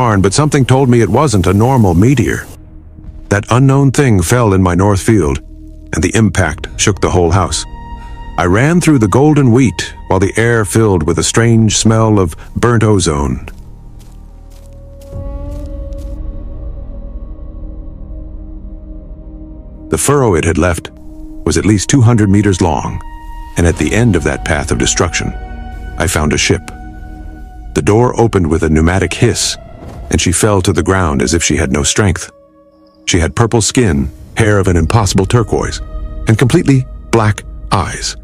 but something told me it wasn't a normal meteor. That unknown thing fell in my north field, and the impact shook the whole house. I ran through the golden wheat while the air filled with a strange smell of burnt ozone. The furrow it had left was at least 200 meters long, and at the end of that path of destruction, I found a ship. The door opened with a pneumatic hiss, and she fell to the ground as if she had no strength. She had purple skin, hair of an impossible turquoise, and completely black eyes.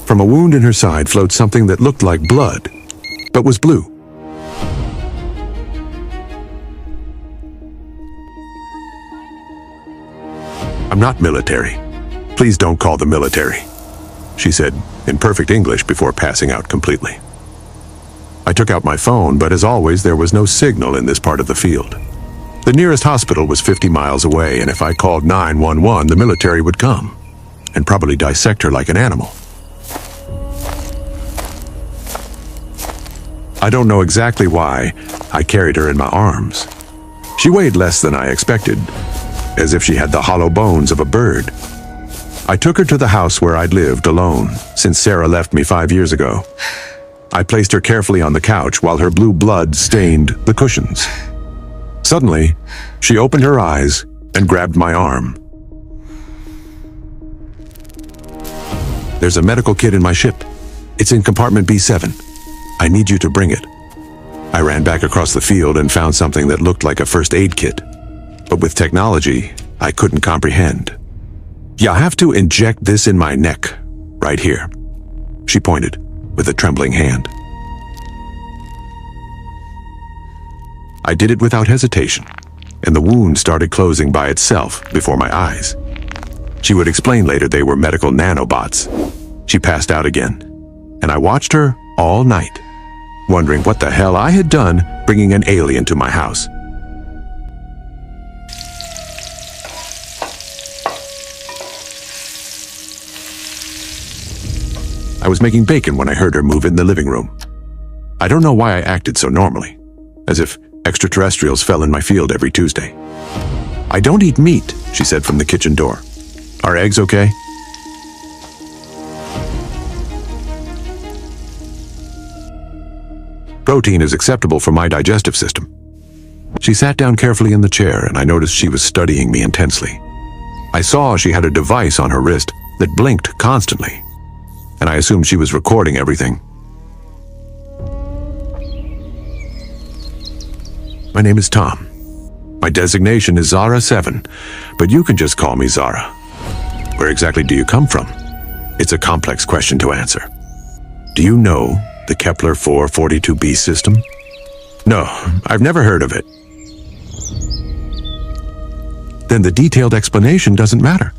From a wound in her side flowed something that looked like blood, but was blue. "I'm not military. Please don't call the military," she said in perfect English before passing out completely. I took out my phone, but as always, there was no signal in this part of the field. The nearest hospital was 50 miles away, and if I called 911, the military would come and probably dissect her like an animal. I don't know exactly why I carried her in my arms. She weighed less than I expected, as if she had the hollow bones of a bird. I took her to the house where I'd lived alone since Sarah left me 5 years ago. I placed her carefully on the couch while her blue blood stained the cushions. Suddenly, she opened her eyes and grabbed my arm. "There's a medical kit in my ship. It's in compartment B7. I need you to bring it." I ran back across the field and found something that looked like a first aid kit, but with technology I couldn't comprehend. "You have to inject this in my neck, right here," she pointed with a trembling hand. I did it without hesitation, and the wound started closing by itself before my eyes. She would explain later they were medical nanobots. She passed out again, and I watched her all night, wondering what the hell I had done bringing an alien to my house. I was making bacon when I heard her move in the living room. I don't know why I acted so normally, as if extraterrestrials fell in my field every Tuesday. "I don't eat meat," she said from the kitchen door. "Are eggs okay?" "Protein is acceptable for my digestive system." She sat down carefully in the chair, and I noticed she was studying me intensely. I saw she had a device on her wrist that blinked constantly, and I assumed she was recording everything. "My name is Tom. My designation is Zara 7, but you can just call me Zara. Where exactly do you come from?" It's a complex question to answer. "Do you know the Kepler 442b system?" "No, I've never heard of it." Then the detailed explanation doesn't matter.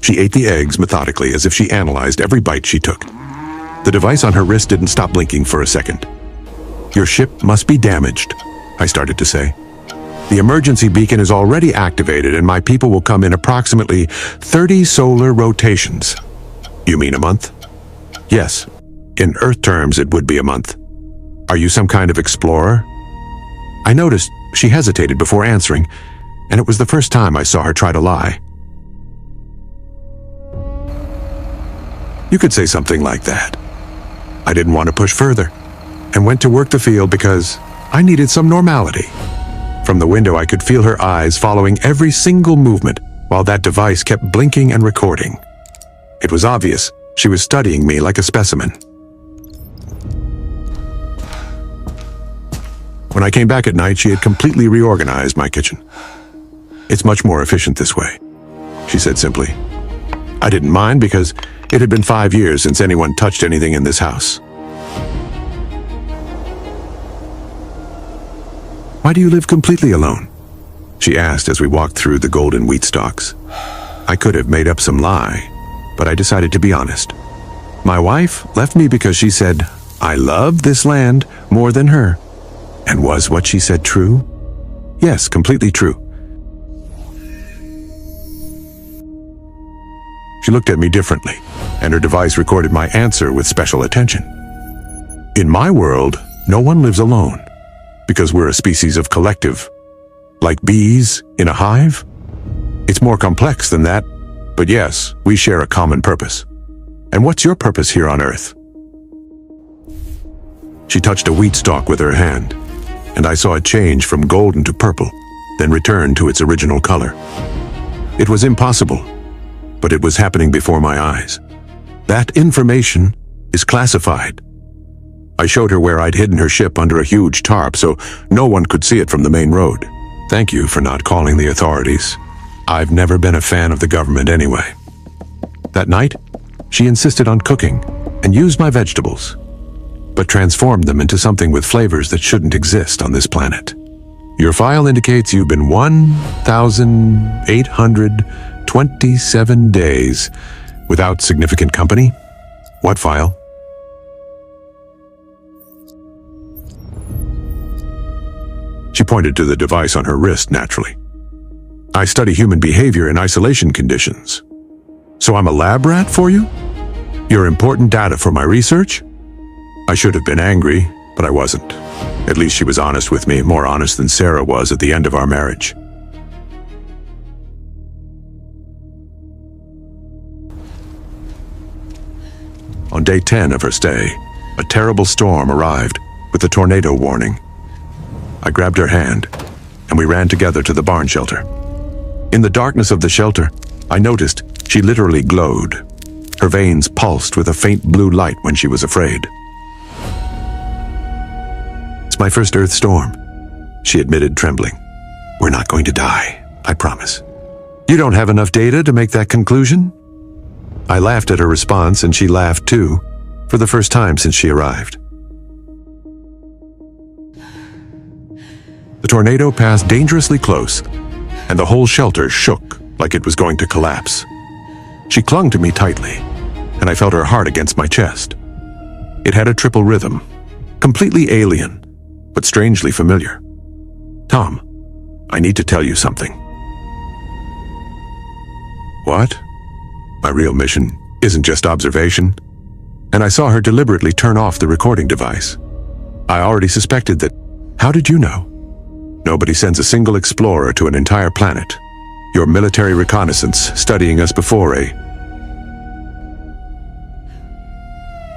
She ate the eggs methodically as if she analyzed every bite she took. The device on her wrist didn't stop blinking for a second. "Your ship must be damaged," I started to say. "The emergency beacon is already activated and my people will come in approximately 30 solar rotations." "You mean a month?" "Yes. In Earth terms, it would be a month." "Are you some kind of explorer?" I noticed she hesitated before answering, and it was the first time I saw her try to lie. "You could say something like that." I didn't want to push further, and went to work the field because I needed some normality. From the window, I could feel her eyes following every single movement while that device kept blinking and recording. It was obvious she was studying me like a specimen. When I came back at night, she had completely reorganized my kitchen. "It's much more efficient this way," she said simply. I didn't mind because it had been 5 years since anyone touched anything in this house. "Why do you live completely alone?" she asked as we walked through the golden wheat stalks. I could have made up some lie, but I decided to be honest. My wife left me because she said, I loved this land more than her. And was what she said true? Yes, completely true. She looked at me differently, and her device recorded my answer with special attention. "In my world, no one lives alone. because we're a species of collective. Like bees in a hive? It's more complex than that, but yes, we share a common purpose. And what's your purpose here on Earth? She touched a wheat stalk with her hand, and I saw it change from golden to purple, then return to its original color. It was impossible, but it was happening before my eyes. That information is classified. I showed her where I'd hidden her ship under a huge tarp so no one could see it from the main road. Thank you for not calling the authorities. I've never been a fan of the government anyway. That night, she insisted on cooking and used my vegetables, but transformed them into something with flavors that shouldn't exist on this planet. Your file indicates you've been 1,827 days without significant company. What file? She pointed to the device on her wrist, naturally. I study human behavior in isolation conditions. So I'm a lab rat for you? You're important data for my research? I should have been angry, but I wasn't. At least she was honest with me, more honest than Sarah was at the end of our marriage. On day 10 of her stay, a terrible storm arrived with a tornado warning. I grabbed her hand, and we ran together to the barn shelter. In the darkness of the shelter, I noticed she literally glowed. Her veins pulsed with a faint blue light when she was afraid. It's my first Earth storm, she admitted, trembling. We're not going to die, I promise. You don't have enough data to make that conclusion? I laughed at her response, and she laughed too, for the first time since she arrived. The tornado passed dangerously close, and the whole shelter shook like it was going to collapse. She clung to me tightly, and I felt her heart against my chest. It had a triple rhythm, completely alien, but strangely familiar. Tom, I need to tell you something. What? My real mission isn't just observation, and I saw her deliberately turn off the recording device. I already suspected that. How did you know? Nobody sends a single explorer to an entire planet. Your military reconnaissance studying us before a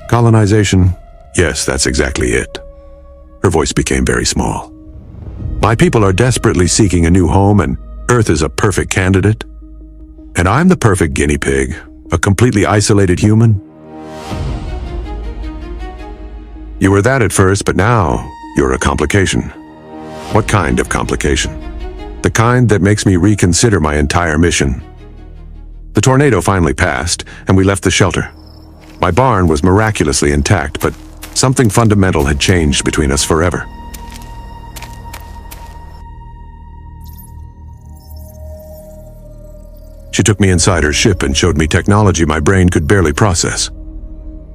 colonization? Yes, that's exactly it. Her voice became very small. My people are desperately seeking a new home, and Earth is a perfect candidate. And I'm the perfect guinea pig, a completely isolated human. You were that at first, but now you're a complication. What kind of complication? The kind that makes me reconsider my entire mission. The tornado finally passed, and we left the shelter. My barn was miraculously intact, but something fundamental had changed between us forever. She took me inside her ship and showed me technology my brain could barely process.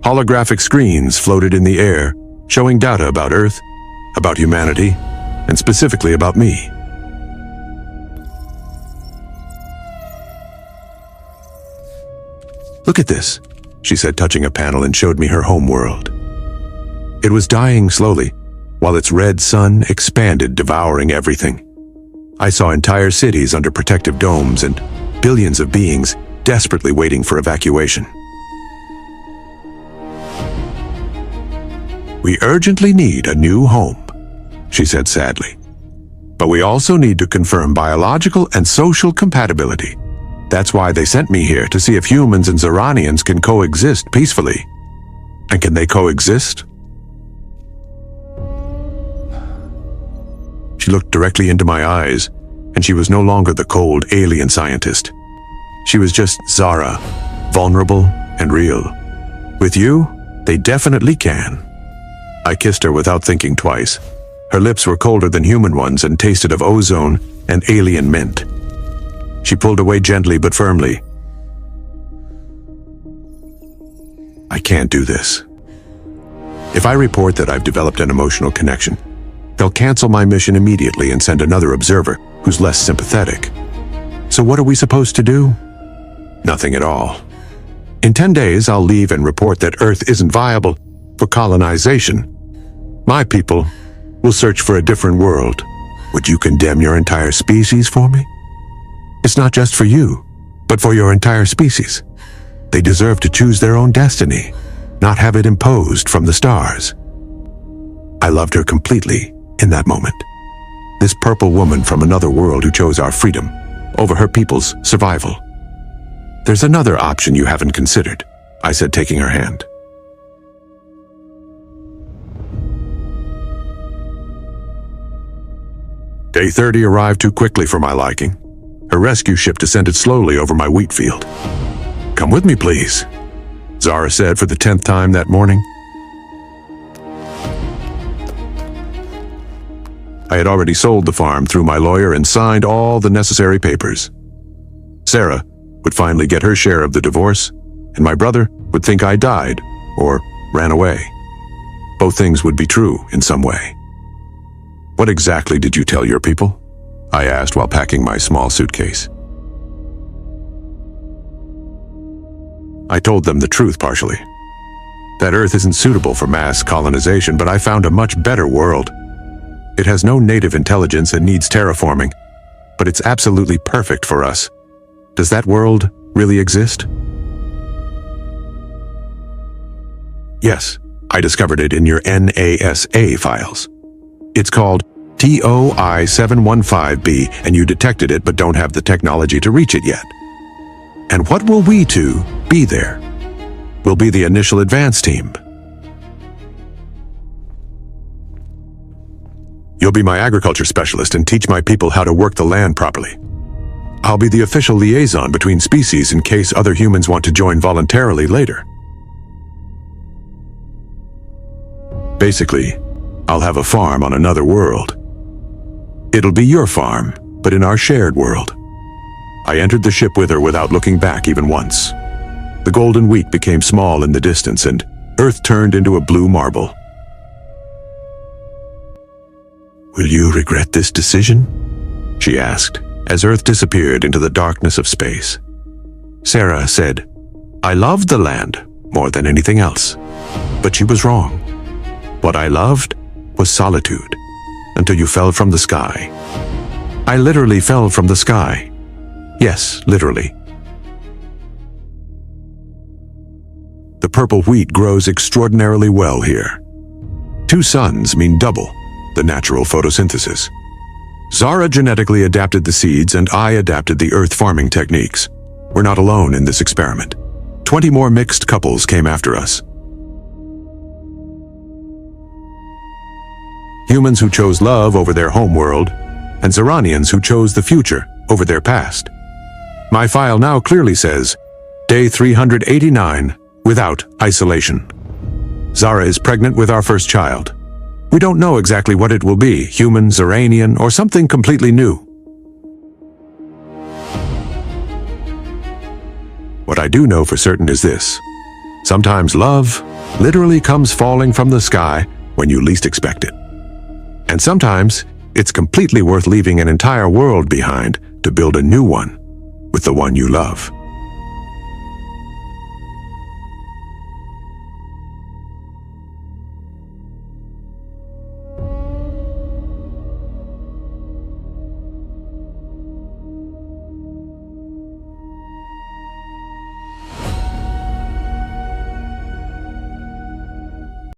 Holographic screens floated in the air, showing data about Earth, about humanity, and specifically about me. Look at this, she said, touching a panel, and showed me her home world. It was dying slowly, while its red sun expanded, devouring everything. I saw entire cities under protective domes and billions of beings desperately waiting for evacuation. We urgently need a new home, she said sadly. But we also need to confirm biological and social compatibility. That's why they sent me here, to see if humans and Xeranians can coexist peacefully. And can they coexist? She looked directly into my eyes, and she was no longer the cold alien scientist. She was just Zara, vulnerable and real. With you, they definitely can. I kissed her without thinking twice. Her lips were colder than human ones and tasted of ozone and alien mint. She pulled away gently but firmly. I can't do this. If I report that I've developed an emotional connection, they'll cancel my mission immediately and send another observer who's less sympathetic. So what are we supposed to do? Nothing at all. In 10 days, I'll leave and report that Earth isn't viable for colonization. My people We'll search for a different world. Would you condemn your entire species for me? It's not just for you, but for your entire species. They deserve to choose their own destiny, not have it imposed from the stars. I loved her completely in that moment. This purple woman from another world who chose our freedom over her people's survival. There's another option you haven't considered, I said, taking her hand. Day 30 arrived too quickly for my liking. Her rescue ship descended slowly over my wheat field. "Come with me, please," Zara said for the 10th time that morning. I had already sold the farm through my lawyer and signed all the necessary papers. Sarah would finally get her share of the divorce, and my brother would think I died or ran away. Both things would be true in some way. "What exactly did you tell your people?" I asked while packing my small suitcase. I told them the truth partially. That Earth isn't suitable for mass colonization, but I found a much better world. It has no native intelligence and needs terraforming, but it's absolutely perfect for us. Does that world really exist? Yes, I discovered it in your NASA files. It's called TOI-715b, and you detected it but don't have the technology to reach it yet. And what will we two be there? We'll be the initial advance team. You'll be my agriculture specialist and teach my people how to work the land properly. I'll be the official liaison between species in case other humans want to join voluntarily later. Basically, I'll have a farm on another world. It'll be your farm, but in our shared world. I entered the ship with her without looking back even once. The golden wheat became small in the distance, and Earth turned into a blue marble. "Will you regret this decision?" she asked, as Earth disappeared into the darkness of space. Sarah said, "I loved the land more than anything else." But she was wrong. What I loved was solitude, until you fell from the sky. I literally fell from the sky. Yes, literally. The purple wheat grows extraordinarily well here. 2 suns mean double the natural photosynthesis. Zara genetically adapted the seeds and I adapted the earth farming techniques. We're not alone in this experiment. 20 more mixed couples came after us. Humans who chose love over their home world, and Zaranians who chose the future over their past. My file now clearly says, Day 389, without isolation. Zara is pregnant with our first child. We don't know exactly what it will be, human, Zaranian, or something completely new. What I do know for certain is this. Sometimes love literally comes falling from the sky when you least expect it. And sometimes it's completely worth leaving an entire world behind to build a new one with the one you love.